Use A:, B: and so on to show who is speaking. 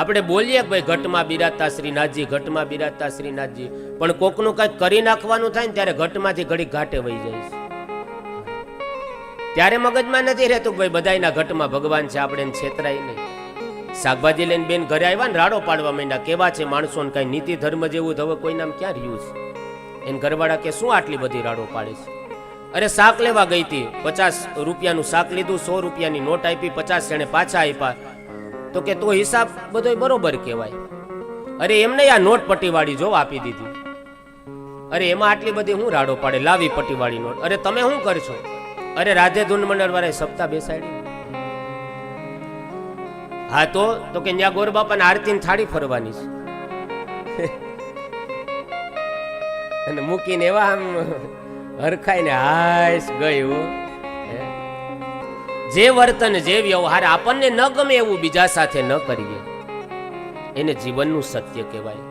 A: આપણે બોલીએ કે ભાઈ ઘટમાં બિરાજતા શ્રીનાથજી, ઘટમાં બિરાજતા શ્રીનાથજી, પણ કોકનું કંઈક કરી નાખવાનું થાય ને ત્યારે ઘટમાંથી ઘડી ઘાટે વહી જાય છે. ત્યારે મગજમાં નથી રહેતું કે ભાઈ બધાયના ઘટમાં ભગવાન છે, આપણે એને છેતરાય નહીં. શાકભાજી લઈને બેન ઘરે આવ્યા ને રાડો પાડવા માંડ્યા. કેવા છે માણસો ને કઈ નીતિ ધર્મ જેવું હવે કોઈ નામ ક્યાં રહ્યું છે? એને ઘરવાળા કે શું આટલી બધી રાડો પાડે છે? અરે શાક લેવા ગઈ હતી, 50 રૂપિયાનું શાક લીધું, 100 રૂપિયાની નોટ આપી, 50 જણે પાછા આપ્યા. તો કે તો હિસાબ બધો બરોબર કહેવાય. અરે એમને આ નોટ પટ્ટીવાળી જો આપી દીધી. અરે એમાં આટલી બધી હું રાડો પાડે, લાવી પટ્ટીવાળી નોટ. અરે તમે શું કરશો? અરે રાધે ધૂન મંડળ વાળાએ સપ્તાહ બેસાડી. હા તો કે ત્યાં ગોર બાપાને આરતી થાળી ફરવાની છે. અને મૂકીને એવા આમ હરખાઈને હાશ ગયું. જે વર્તન જે વ્યવહાર આપણને ન ગમે એવું બીજા સાથે ન કરીએ, એને જીવનનું સત્ય કહેવાય.